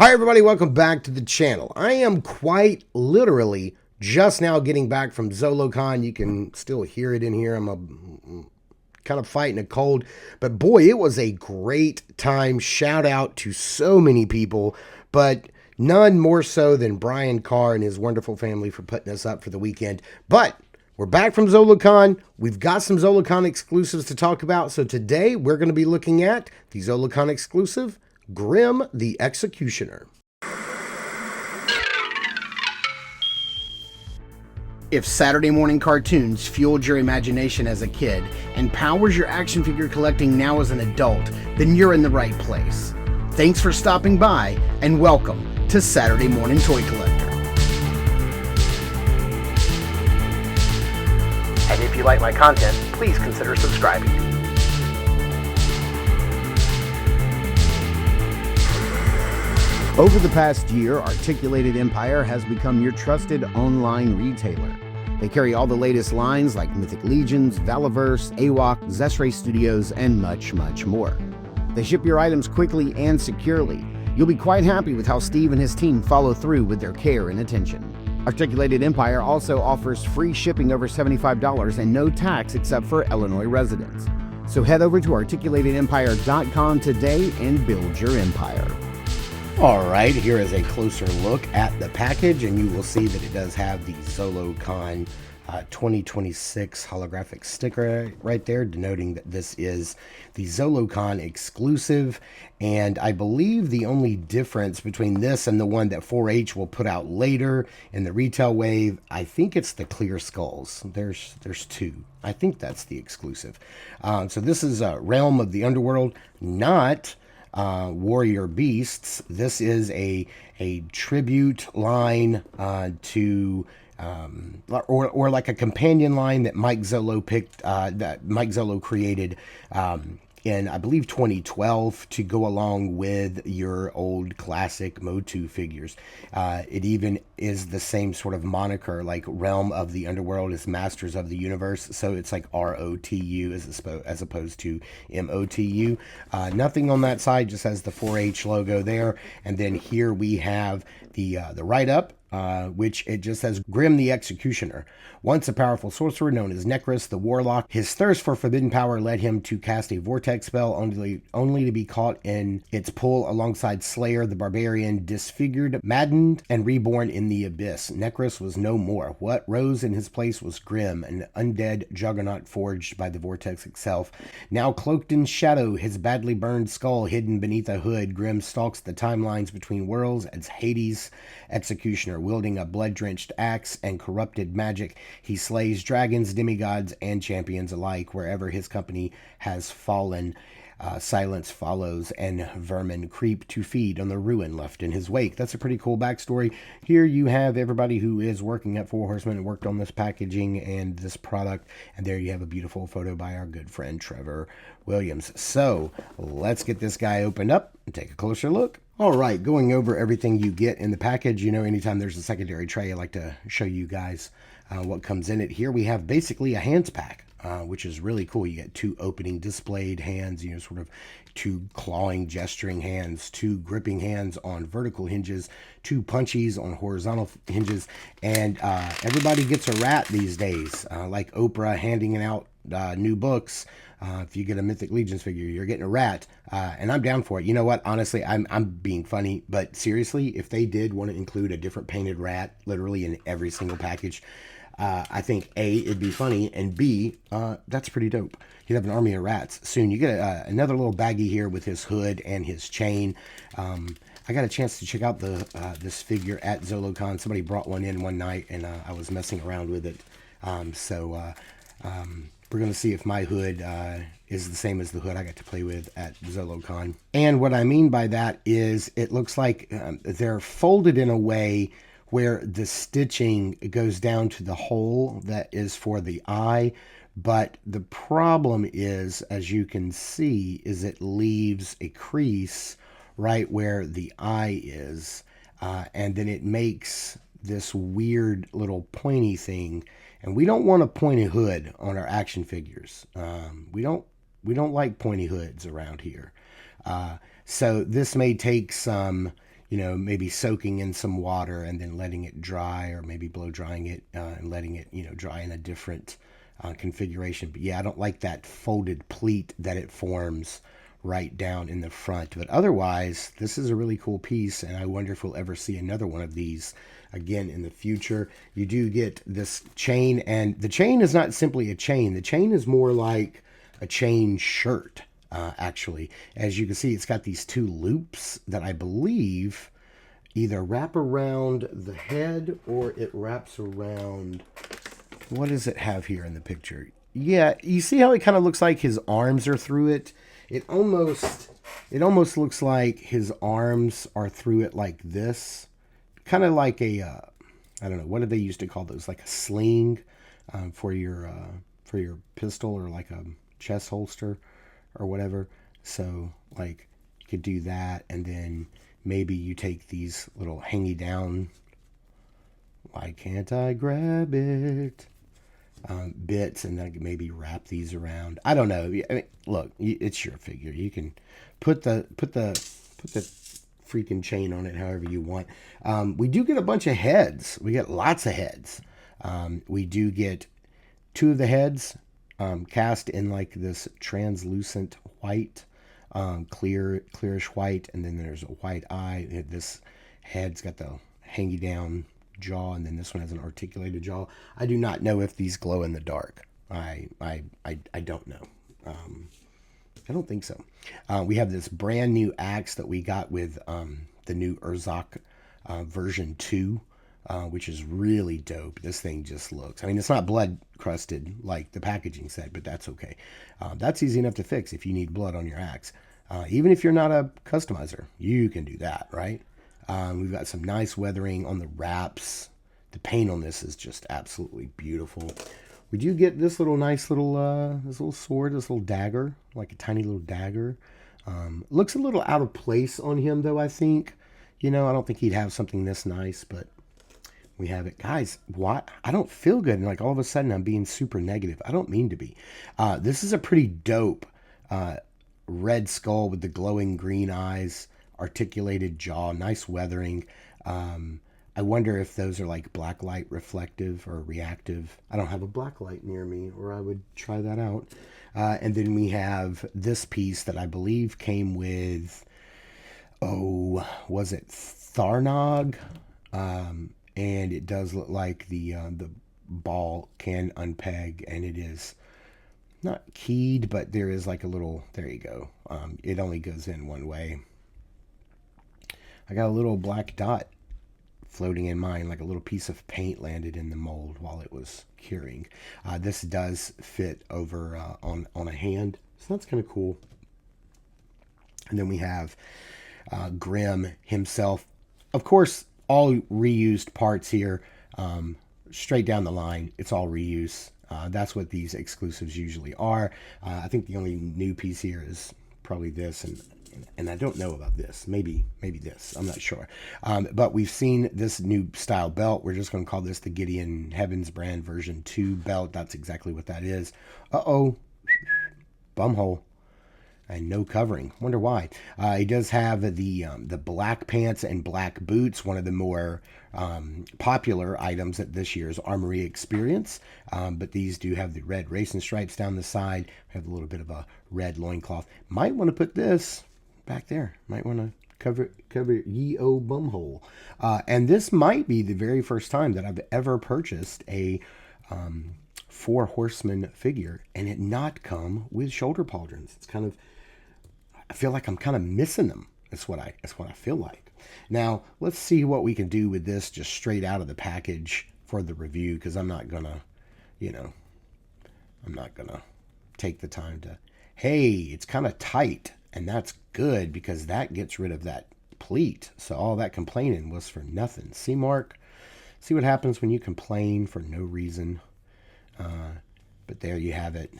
Hi everybody, welcome back to the channel. I am quite literally just now getting back from Zolocon. You can still hear it in here. I'm kind of fighting a cold, but boy, it was a great time. Shout out to so many people, but none more so than Brian Carr and his wonderful family for putting us up for the weekend. But we're back from Zolocon. We've got some Zolocon exclusives to talk about. So today we're going to be looking at the Zolocon exclusive, Grym the Executioner. If Saturday morning cartoons fueled your imagination as a kid and powers your action figure collecting now as an adult, then you're in the right place. Thanks for stopping by and welcome to Saturday Morning Toy Collector. And if you like my content, please consider subscribing. Over the past year, Articulated Empire has become your trusted online retailer. They carry all the latest lines like Mythic Legions, Valaverse, AWOC, Zesray Studios, and much, much more. They ship your items quickly and securely. You'll be quite happy with how Steve and his team follow through with their care and attention. Articulated Empire also offers free shipping over $75 and no tax except for Illinois residents. So head over to articulatedempire.com today and build your empire. All right, here is a closer look at the package, and you will see that it does have the Zolocon 2026 holographic sticker right there, denoting that this is the Zolocon exclusive. And I believe the only difference between this and the one that 4-H will put out later in the retail wave, I think it's the clear skulls. There's two. I think that's the exclusive. So this is Realm of the Underworld, not Warrior Beasts. This is a tribute line to or like a companion line that Mike Zolo picked, that Mike Zolo created in, I believe, 2012 to go along with your old classic Motu figures. It even is the same sort of moniker, like Realm of the Underworld is Masters of the Universe, so it's like ROTU as opposed to MOTU. Nothing on that side, just has the 4-H logo there, and then here we have the write-up, which it just says Grym the Executioner. Once a powerful sorcerer known as Necros the Warlock, his thirst for forbidden power led him to cast a vortex spell only to be caught in its pull alongside Slayer the Barbarian, disfigured, maddened, and reborn in the abyss. Necros was no more. What rose in his place was Grym, an undead juggernaut forged by the vortex itself. Now cloaked in shadow, his badly burned skull hidden beneath a hood, Grym stalks the timelines between worlds as Hades Executioner, wielding a blood-drenched axe and corrupted magic. He slays dragons, demigods, and champions alike. Wherever his company has fallen, silence follows, and vermin creep to feed on the ruin left in his wake. That's a pretty cool backstory. Here you have everybody who is working at Four Horsemen and worked on this packaging and this product. And there you have a beautiful photo by our good friend Trevor Williams. So let's get this guy opened up and take a closer look. All right, going over everything you get in the package. You know, anytime there's a secondary tray, I like to show you guys what comes in it. Here we have basically a hands pack, which is really cool. You get two opening displayed hands, you know, sort of two clawing, gesturing hands, two gripping hands on vertical hinges, two punchies on horizontal hinges, and everybody gets a rat these days, like Oprah handing out new books. If you get a Mythic Legions figure, you're getting a rat, and I'm down for it. You know what? Honestly, I'm being funny, but seriously, if they did want to include a different painted rat, literally in every single package, I think A, it'd be funny, and B, that's pretty dope. You'd have an army of rats soon. You get another little baggie here with his hood and his chain. I got a chance to check out this figure at Zolocon. Somebody brought one in one night, and I was messing around with it. We're going to see if my hood is the same as the hood I got to play with at Zolocon. And what I mean by that is it looks like they're folded in a way where the stitching goes down to the hole that is for the eye. But the problem is, as you can see, is it leaves a crease right where the eye is. And then it makes this weird little pointy thing. And we don't want a pointy hood on our action figures. We don't like pointy hoods around here. So this may take some, maybe soaking in some water and then letting it dry, or maybe blow drying it and letting it, dry in a different configuration. But yeah, I don't like that folded pleat that it forms right down in the front. But otherwise, this is a really cool piece, and I wonder if we'll ever see another one of these again in the future. You do get this chain, and the chain is not simply a chain. The chain is more like a chain shirt. Actually, as you can see, it's got these two loops that I believe either wrap around the head or it wraps around. What does it have here in the picture? Yeah, you see how it kind of looks like his arms are through it? It almost looks like his arms are through it like this. Kind of like a, I don't know, what did they used to call those? Like a sling for your pistol, or like a chest holster or whatever. So like you could do that, and then maybe you take these little hangy down, why can't I grab it, bits, and then maybe wrap these around. I don't know. I mean, look, it's your figure. You can put the freaking chain on it however you want. We do get a bunch of heads. We get lots of heads. We do get two of the heads cast in like this translucent white, clearish white, and then there's a white eye. This head's got the hangy down jaw, and then this one has an articulated jaw. I do not know if these glow in the dark. I don't know. I don't think so. We have this brand new axe that we got with the new Urzok version 2. Which is really dope. This thing just looks, I mean, it's not blood crusted like the packaging said, but that's okay. That's easy enough to fix if you need blood on your axe. Even if you're not a customizer, you can do that, right? We've got some nice weathering on the wraps. The paint on this is just absolutely beautiful. We do get this nice little sword, this little dagger, like a tiny little dagger. Looks a little out of place on him though, I think. I don't think he'd have something this nice, but we have it. Guys, what? I don't feel good. And like all of a sudden I'm being super negative. I don't mean to be. This is a pretty dope red skull with the glowing green eyes, articulated jaw, nice weathering. I wonder if those are like black light reflective or reactive. I don't have a black light near me, or I would try that out. And then we have this piece that I believe came with, was it Tharnog? And it does look like the ball can unpeg, and it is not keyed, but there is like a little, there you go. It only goes in one way. I got a little black dot floating in mine, like a little piece of paint landed in the mold while it was curing. This does fit over on a hand, so that's kind of cool. And then we have Grym himself. Of course, all reused parts here, straight down the line. It's all reuse. That's what these exclusives usually are. I think the only new piece here is probably this, and I don't know about this. Maybe this. I'm not sure. But we've seen this new style belt. We're just going to call this the Gideon Heavens brand version 2 belt. That's exactly what that is. Uh-oh. Bumhole. And no covering. Wonder why. He does have the black pants and black boots, one of the more popular items at this year's Armory Experience. But these do have the red racing stripes down the side. Have a little bit of a red loincloth. Might want to put this back there. Might want to cover ye o bumhole. And this might be the very first time that I've ever purchased a Four Horsemen figure and it not come with shoulder pauldrons. It's kind of, I feel like I'm kind of missing them. That's what I feel like. Now, let's see what we can do with this just straight out of the package for the review, because I'm not gonna, I'm not gonna take the time to, hey, it's kind of tight, and that's good because that gets rid of that pleat. So all that complaining was for nothing. See, Mark? See what happens when you complain for no reason. But there you have it.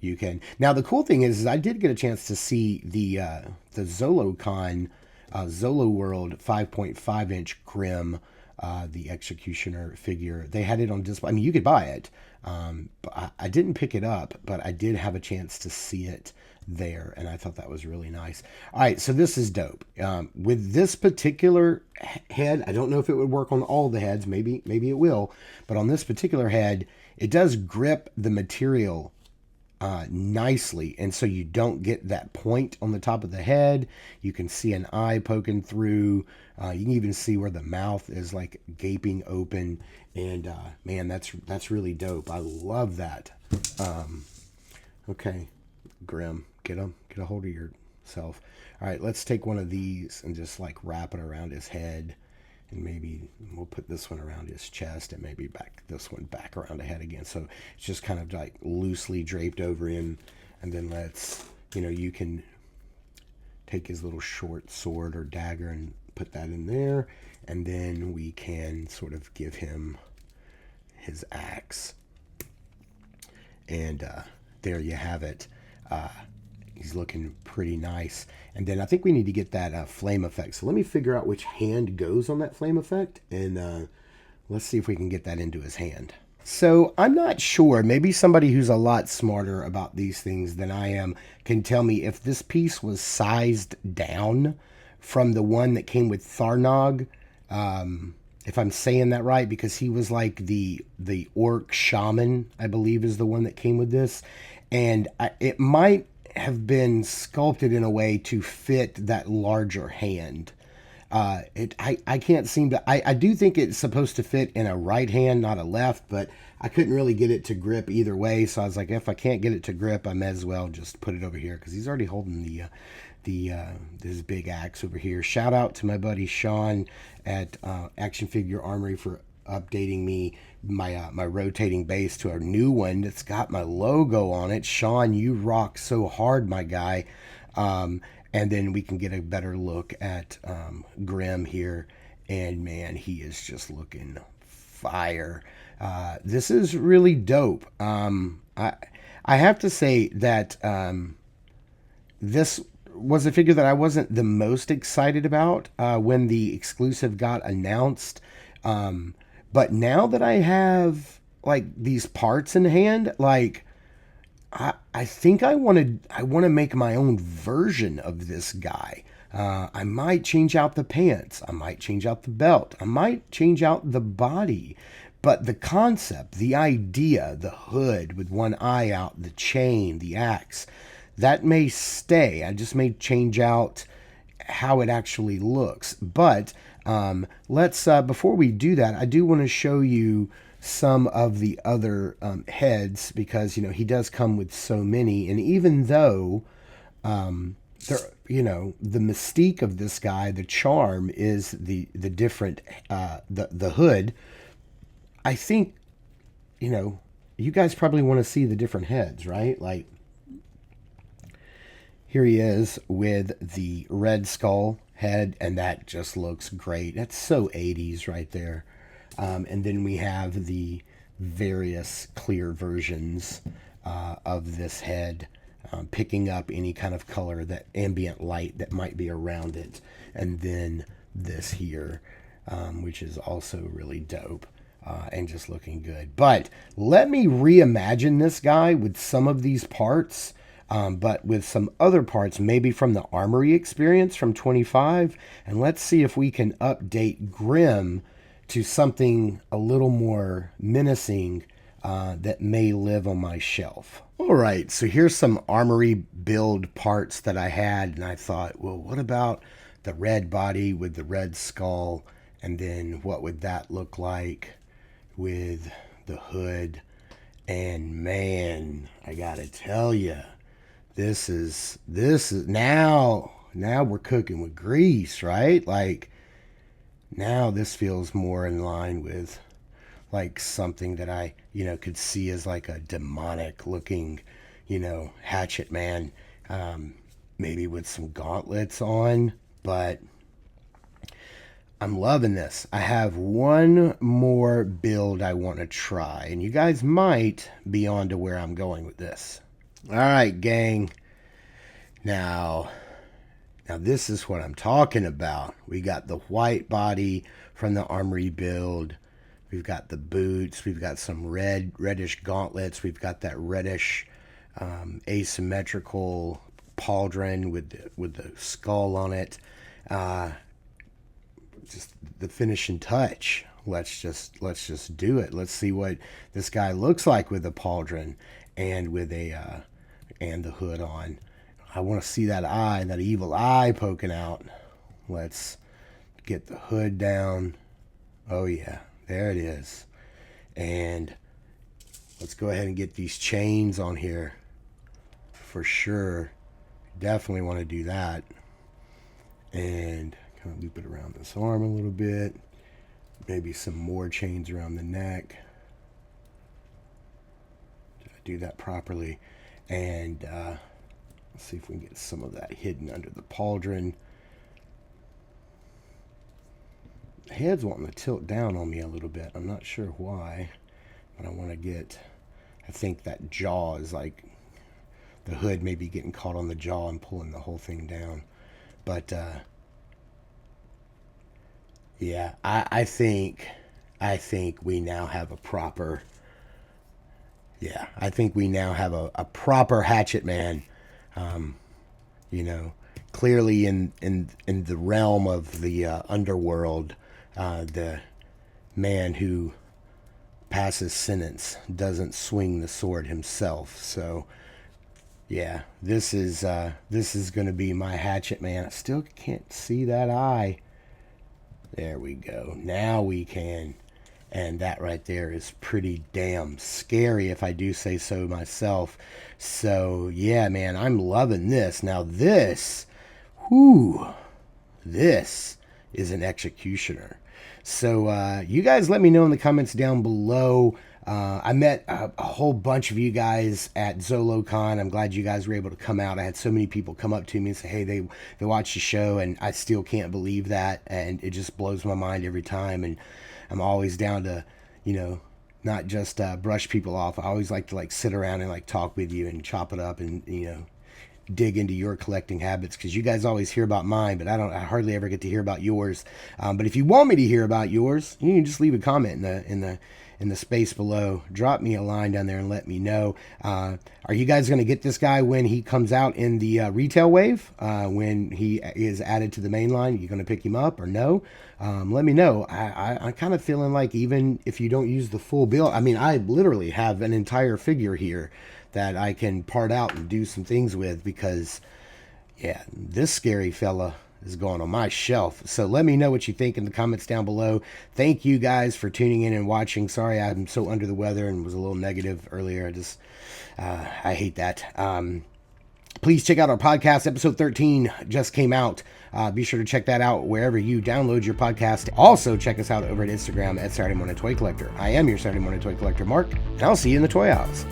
You can. Now, the cool thing is I did get a chance to see the Zolocon Zoloworld 5.5 inch Grym the Executioner figure. They had it on display. I mean, you could buy it, but I didn't pick it up, but I did have a chance to see it there, and I thought that was really nice. All right, so this is dope. With this particular head, I don't know if it would work on all the heads. Maybe it will, but on this particular head, it does grip the material nicely, and so you don't get that point on the top of the head. You can see an eye poking through. You can even see where the mouth is like gaping open, and man, that's really dope. I love that. Okay, Grym, get a hold of yourself. All right, let's take one of these and just like wrap it around his head, and maybe we'll put this one around his chest, and maybe this one back around the head again. So it's just kind of like loosely draped over him. And then you can take his little short sword or dagger and put that in there. And then we can sort of give him his axe. And there you have it. He's looking pretty nice. And then I think we need to get that flame effect. So let me figure out which hand goes on that flame effect. And let's see if we can get that into his hand. So I'm not sure. Maybe somebody who's a lot smarter about these things than I am can tell me if this piece was sized down from the one that came with Tharnog. If I'm saying that right, because he was like the orc shaman, I believe is the one that came with this. And it might have been sculpted in a way to fit that larger hand. I can't seem to. I do think it's supposed to fit in a right hand, not a left, but I couldn't really get it to grip either way. So I was like, if I can't get it to grip, I may as well just put it over here, because he's already holding this big axe over here. Shout out to my buddy Sean at Action Figure Armory for updating me my rotating base to a new one that's got my logo on it. Sean, you rock so hard, my guy. And then we can get a better look at Grym here, and man, he is just looking fire. This is really dope. I have to say that this was a figure that I wasn't the most excited about when the exclusive got announced. But now that I have like these parts in hand, like I think I want to make my own version of this guy. I might change out the pants. I might change out the belt. I might change out the body. But the concept, the idea, the hood with one eye out, the chain, the axe, that may stay. I just may change out how it actually looks. But let's before we do that, I do want to show you some of the other heads, because he does come with so many, and even though the mystique of this guy, the charm is the different the hood. I think you guys probably want to see the different heads, right? Like here he is with the red skull head, and that just looks great. That's so 80s right there. And then we have the various clear versions of this head, picking up any kind of color, that ambient light that might be around it. And then this here, which is also really dope and just looking good. But let me reimagine this guy with some of these parts, but with some other parts, maybe from the Armory experience from 25. And let's see if we can update Grym to something a little more menacing that may live on my shelf. All right, so here's some Armory build parts that I had, and I thought, well, what about the red body with the red skull, and then what would that look like with the hood? And man, I gotta tell you, this is now we're cooking with grease, right? Like, now this feels more in line with like something that I, could see as like a demonic looking, hatchet man, maybe with some gauntlets on. But I'm loving this. I have one more build I want to try, and you guys might be on to where I'm going with this. All right, gang. Now Now this is what I'm talking about. We got the white body from the Armory build. We've got the boots. We've got some reddish gauntlets. We've got that reddish asymmetrical pauldron with the skull on it. Just the finishing touch. Let's just do it. Let's see what this guy looks like with a pauldron and with a and the hood on. I want to see that eye, that evil eye poking out. Let's get the hood down. Oh yeah, there it is. And let's go ahead and get these chains on here for sure. Definitely want to do that. And kind of loop it around this arm a little bit. Maybe some more chains around the neck. Did I do that properly? And let's see if we can get some of that hidden under the pauldron. The head's wanting to tilt down on me a little bit. I'm not sure why, but I want to get, I think that jaw is like, the hood may be getting caught on the jaw and pulling the whole thing down. But yeah, I think we now have a proper, yeah, I think we now have a proper Hatchet Man. You know, clearly in the realm of the underworld, the man who passes sentence doesn't swing the sword himself. So yeah, this is going to be my Hatchet Man. I still can't see that eye. There we go. Now we can. And that right there is pretty damn scary, if I do say so myself. So yeah, man, I'm loving this. Now this, whoo, this is an Executioner. So you guys let me know in the comments down below. I met a whole bunch of you guys at Zolocon. I'm glad you guys were able to come out. I had so many people come up to me and say, hey, they watched the show, and I still can't believe that. And it just blows my mind every time. And I'm always down to, you know, not just brush people off. I always like to like sit around and like talk with you and chop it up and, you know, dig into your collecting habits, because you guys always hear about mine, but I hardly ever get to hear about yours. But if you want me to hear about yours, you can just leave a comment in the space below. Drop me a line down there and let me know. Are you guys going to get this guy when he comes out in the retail wave? When he is added to the main line, you going to pick him up or no? Let me know. I'm kind of feeling like even if you don't use the full build, I mean, I literally have an entire figure here that I can part out and do some things with, because yeah, this scary fella is going on my shelf. So let me know what you think in the comments down below. Thank you guys for tuning in and watching. Sorry I'm so under the weather and was a little negative earlier. I hate that. Please check out our podcast. Episode 13 just came out. Be sure to check that out wherever you download your podcast. Also, check us out over at Instagram at Saturday Morning Toy Collector. I am your Saturday Morning Toy Collector, Mark, and I'll see you in the toy aisles.